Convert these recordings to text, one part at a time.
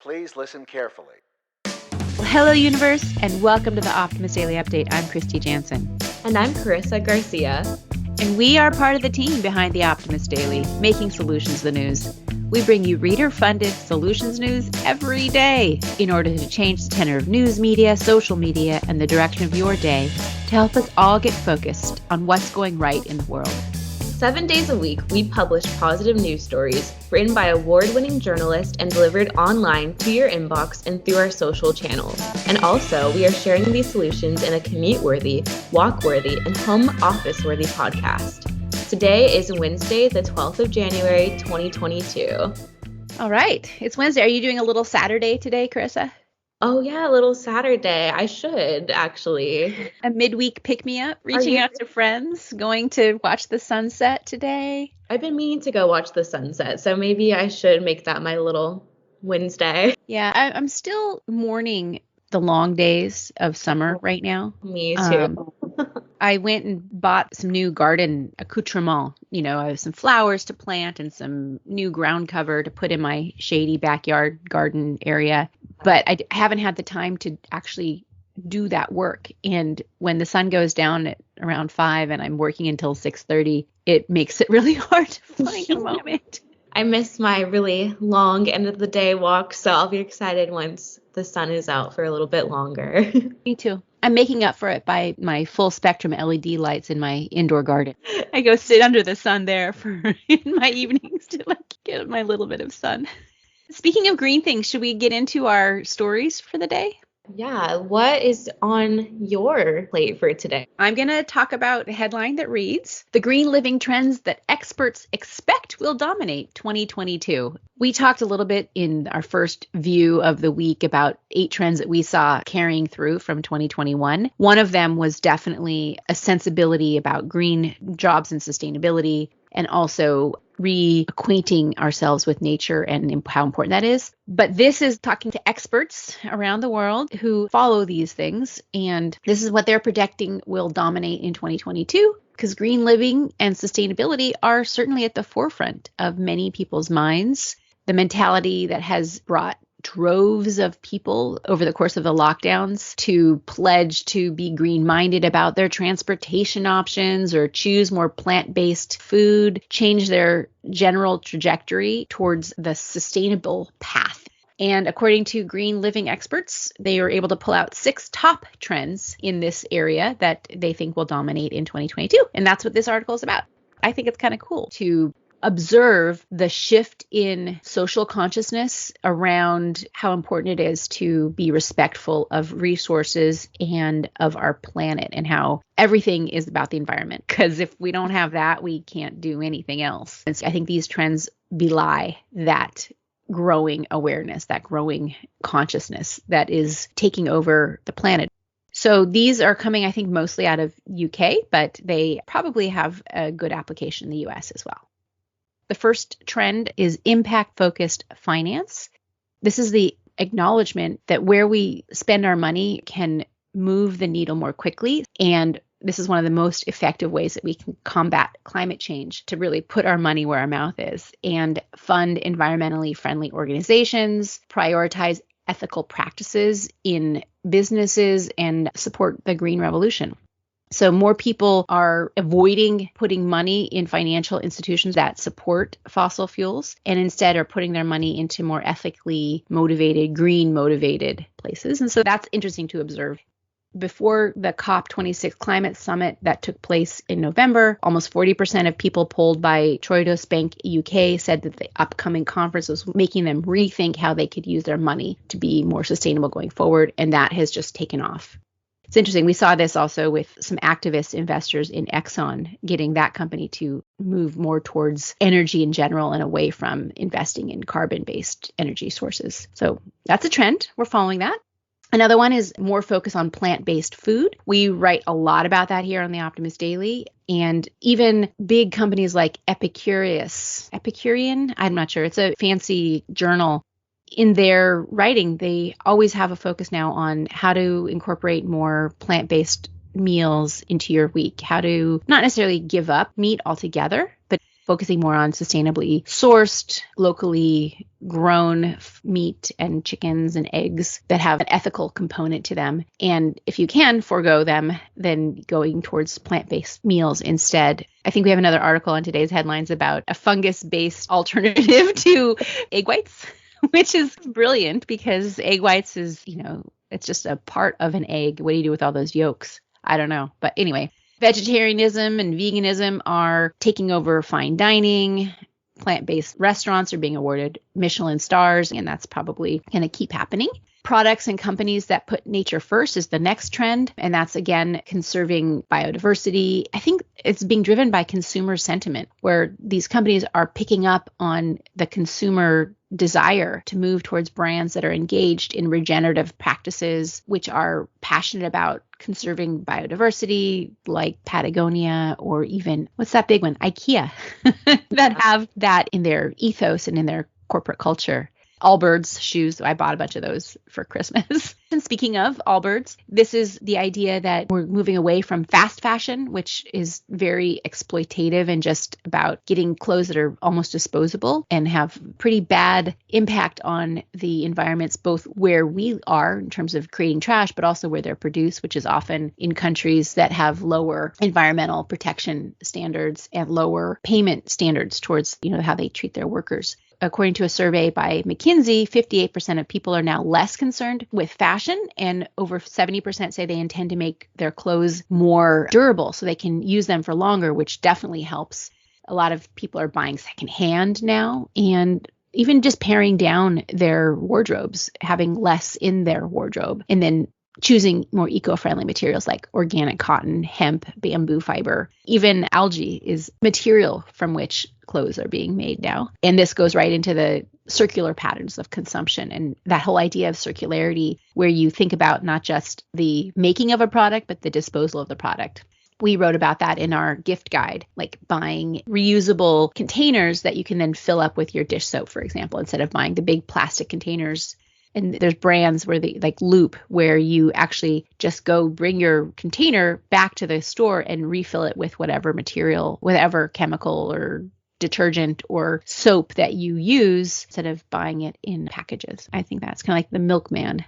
Please listen carefully. Well, hello, universe, and welcome to the Optimist Daily Update. I'm Kristy Jansen. And I'm Carissa Garcia. And we are part of the team behind the Optimist Daily, making solutions the news. We bring you reader-funded solutions news every day in order to change the tenor of news media, social media, and the direction of your day to help us all get focused on what's going right in the world. 7 days a week, we publish positive news stories written by award-winning journalists and delivered online to your inbox and through our social channels. And also, we are sharing these solutions in a commute-worthy, walk-worthy, and home office-worthy podcast. Today is Wednesday, the 12th of January, 2022. All right. It's Wednesday. Are you doing a little Saturday today, Carissa? Oh yeah, a little Saturday. I should, actually. A midweek pick-me-up, reaching out to friends, going to watch the sunset today. I've been meaning to go watch the sunset, so maybe I should make that my little Wednesday. Yeah, I'm still mourning the long days of summer right now. Me too. I went and bought some new garden accoutrement. You know, I have some flowers to plant and some new ground cover to put in my shady backyard garden area. But I haven't had the time to actually do that work. And when the sun goes down at around 5 and I'm working until 6:30, it makes it really hard to find a moment. I miss my really long end of the day walk, so I'll be excited once the sun is out for a little bit longer. Me too. I'm making up for it by my full spectrum LED lights in my indoor garden. I go sit under the sun there in my evenings to get my little bit of sun. Speaking of green things, should we get into our stories for the day? Yeah, what is on your plate for today? I'm going to talk about a headline that reads, "The Green Living Trends That Experts Expect Will Dominate 2022." We talked a little bit in our first view of the week about 8 trends that we saw carrying through from 2021. One of them was definitely a sensibility about green jobs and sustainability, and also reacquainting ourselves with nature and how important that is. But this is talking to experts around the world who follow these things. And this is what they're projecting will dominate in 2022, because green living and sustainability are certainly at the forefront of many people's minds. The mentality that has brought droves of people over the course of the lockdowns to pledge to be green-minded about their transportation options or choose more plant-based food, change their general trajectory towards the sustainable path. And according to green living experts, they were able to pull out 6 top trends in this area that they think will dominate in 2022. And that's what this article is about. I think it's kind of cool to observe the shift in social consciousness around how important it is to be respectful of resources and of our planet, and how everything is about the environment. Because if we don't have that, we can't do anything else. And so I think these trends belie that growing awareness, that growing consciousness that is taking over the planet. So these are coming, I think, mostly out of UK, but they probably have a good application in the US as well. The first trend is impact-focused finance. This is the acknowledgement that where we spend our money can move the needle more quickly. And this is one of the most effective ways that we can combat climate change, to really put our money where our mouth is and fund environmentally friendly organizations, prioritize ethical practices in businesses, and support the green revolution. So more people are avoiding putting money in financial institutions that support fossil fuels, and instead are putting their money into more ethically motivated, green motivated places. And so that's interesting to observe. Before the COP26 climate summit that took place in November, almost 40% of people polled by Troidos Bank UK said that the upcoming conference was making them rethink how they could use their money to be more sustainable going forward. And that has just taken off. It's interesting. We saw this also with some activist investors in Exxon, getting that company to move more towards energy in general and away from investing in carbon-based energy sources. So that's a trend. We're following that. Another one is more focus on plant-based food. We write a lot about that here on the Optimist Daily. And even big companies like Epicurean, I'm not sure, it's a fancy journal. In their writing, they always have a focus now on how to incorporate more plant-based meals into your week, how to not necessarily give up meat altogether, but focusing more on sustainably sourced, locally grown meat and chickens and eggs that have an ethical component to them. And if you can forego them, then going towards plant-based meals instead. I think we have another article on today's headlines about a fungus-based alternative to egg whites, which is brilliant because egg whites is, it's just a part of an egg. What do you do with all those yolks? I don't know. But anyway, vegetarianism and veganism are taking over fine dining. Plant-based restaurants are being awarded Michelin stars, and that's probably going to keep happening. Products and companies that put nature first is the next trend, and that's, again, conserving biodiversity. I think it's being driven by consumer sentiment, where these companies are picking up on the consumer desire to move towards brands that are engaged in regenerative practices, which are passionate about conserving biodiversity, like Patagonia, or even, what's that big one, IKEA, that have that in their ethos and in their corporate culture. Allbirds shoes. I bought a bunch of those for Christmas. And speaking of Allbirds, this is the idea that we're moving away from fast fashion, which is very exploitative and just about getting clothes that are almost disposable and have pretty bad impact on the environments, both where we are in terms of creating trash, but also where they're produced, which is often in countries that have lower environmental protection standards and lower payment standards towards, how they treat their workers. According to a survey by McKinsey, 58% of people are now less concerned with fashion, and over 70% say they intend to make their clothes more durable so they can use them for longer, which definitely helps. A lot of people are buying secondhand now, and even just paring down their wardrobes, having less in their wardrobe, and then choosing more eco-friendly materials like organic cotton, hemp, bamboo fiber. Even algae is material from which clothes are being made now. And this goes right into the circular patterns of consumption and that whole idea of circularity, where you think about not just the making of a product, but the disposal of the product. We wrote about that in our gift guide, like buying reusable containers that you can then fill up with your dish soap, for example, instead of buying the big plastic containers. And there's brands where they like Loop, where you actually just go bring your container back to the store and refill it with whatever material, whatever chemical or detergent or soap that you use, instead of buying it in packages. I think that's kind of like the milkman.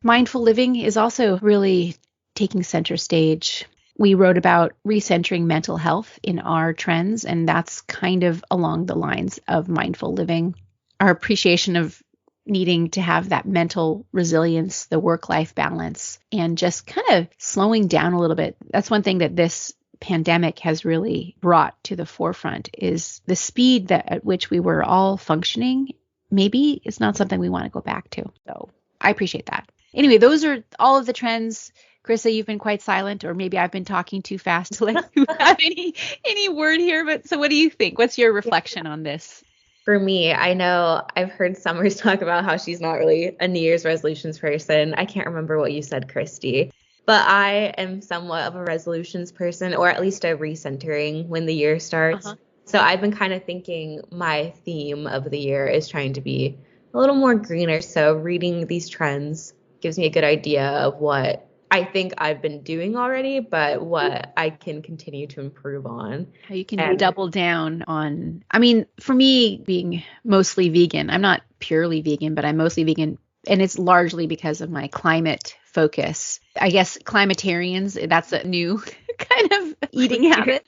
Mindful living is also really taking center stage. We wrote about recentering mental health in our trends, and that's kind of along the lines of mindful living. Our appreciation of needing to have that mental resilience, the work-life balance, and just kind of slowing down a little bit. That's one thing that this pandemic has really brought to the forefront, is the speed at which we were all functioning. Maybe it's not something we want to go back to. So I appreciate that. Anyway, those are all of the trends. Krista, you've been quite silent, or maybe I've been talking too fast to let you have any word here. But so what do you think? What's your reflection on this? For me, I know I've heard Summers talk about how she's not really a New Year's resolutions person. I can't remember what you said, Kristy, but I am somewhat of a resolutions person, or at least a recentering when the year starts. So I've been kind of thinking my theme of the year is trying to be a little more greener. So reading these trends gives me a good idea of what I think I've been doing already, but what I can continue to improve on. How you can double down on, I mean, for me, being mostly vegan, I'm not purely vegan, but I'm mostly vegan. And it's largely because of my climate focus. I guess climatarians, that's a new kind of eating habit.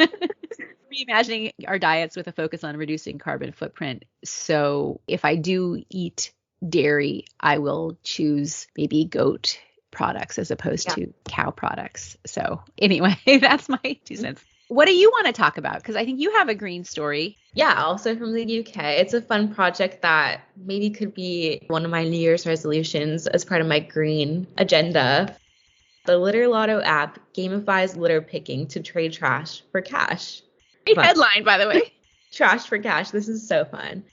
Reimagining our diets with a focus on reducing carbon footprint. So if I do eat dairy, I will choose maybe goat products as opposed to cow products. So anyway, that's my 2 cents. What do you want to talk about? Because I think you have a green story. Yeah, also from the UK. It's a fun project that maybe could be one of my New Year's resolutions as part of my green agenda. The LitterLotto app gamifies litter picking to trade trash for cash. Great headline, by the way. Trash for cash. This is so fun.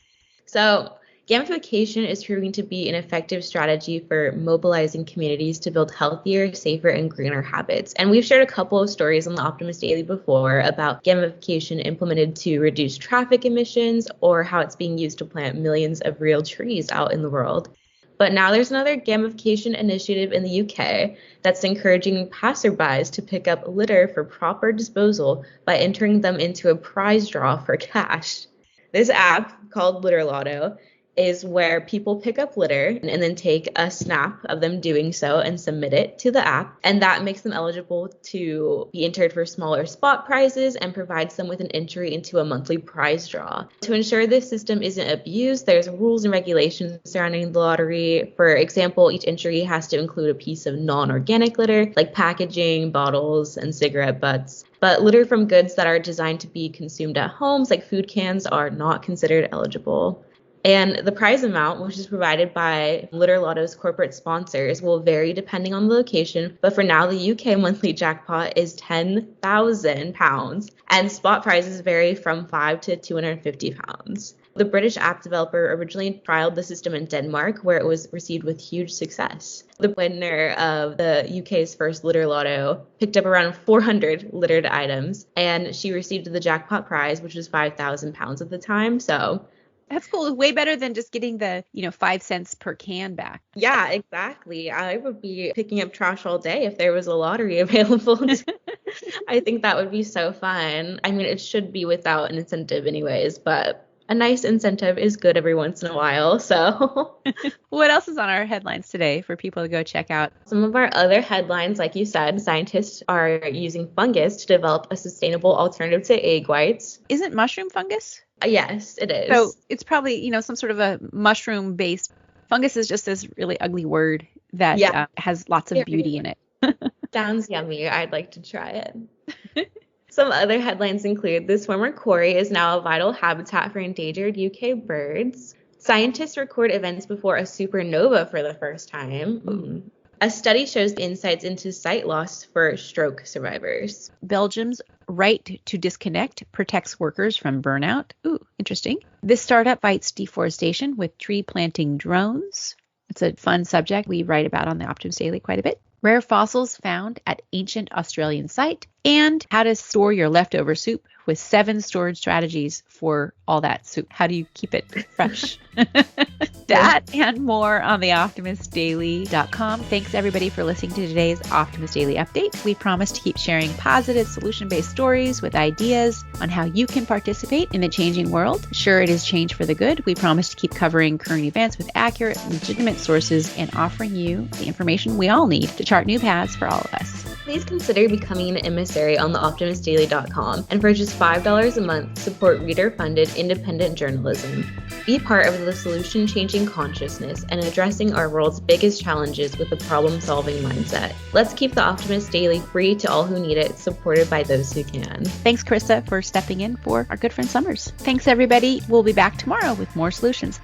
So gamification is proving to be an effective strategy for mobilizing communities to build healthier, safer, and greener habits. And we've shared a couple of stories on the Optimist Daily before about gamification implemented to reduce traffic emissions, or how it's being used to plant millions of real trees out in the world. But now there's another gamification initiative in the UK that's encouraging passerbys to pick up litter for proper disposal by entering them into a prize draw for cash. This app called LitterLotto is where people pick up litter and then take a snap of them doing so and submit it to the app. And that makes them eligible to be entered for smaller spot prizes and provides them with an entry into a monthly prize draw. To ensure this system isn't abused, there's rules and regulations surrounding the lottery. For example, each entry has to include a piece of non-organic litter, like packaging, bottles, and cigarette butts. But litter from goods that are designed to be consumed at homes, like food cans, are not considered eligible. And the prize amount, which is provided by LitterLotto's corporate sponsors, will vary depending on the location. But for now, the UK monthly jackpot is £10,000, and spot prizes vary from £5 to £250. The British app developer originally trialed the system in Denmark, where it was received with huge success. The winner of the UK's first LitterLotto picked up around 400 littered items, and she received the jackpot prize, which was £5,000 at the time. So that's cool. Way better than just getting the, 5 cents per can back. Yeah, exactly. I would be picking up trash all day if there was a lottery available. I think that would be so fun. I mean, it should be without an incentive anyways, but a nice incentive is good every once in a while. So what else is on our headlines today for people to go check out? Some of our other headlines, like you said, scientists are using fungus to develop a sustainable alternative to egg whites. Isn't mushroom fungus? Yes, it is. So it's probably, some sort of a mushroom-based. Fungus is just this really ugly word that has lots of beauty in it. Sounds yummy. I'd like to try it. Some other headlines include the swimmer Cory is now a vital habitat for endangered UK birds. Scientists record events before a supernova for the first time. A study shows insights into sight loss for stroke survivors. Belgium's right to disconnect protects workers from burnout. Ooh, interesting. This startup fights deforestation with tree planting drones. It's a fun subject we write about on the Optimist Daily quite a bit. Rare fossils found at ancient Australian site, and how to store your leftover soup with 7 storage strategies for all that soup. How do you keep it fresh? That and more on the optimistdaily.com. Thanks everybody for listening to today's Optimist Daily update. We promise to keep sharing positive solution-based stories with ideas on how you can participate in the changing world. Sure, it is change for the good. We promise to keep covering current events with accurate, legitimate sources and offering you the information we all need to chart new paths for all of us. Please consider becoming an emissary on the optimistdaily.com, and for just $5 a month, support reader-funded independent journalism. Be part of the solution-changing consciousness and addressing our world's biggest challenges with a problem-solving mindset. Let's keep the Optimist Daily free to all who need it, supported by those who can. Thanks, Krista, for stepping in for our good friend Summers. Thanks, everybody. We'll be back tomorrow with more solutions.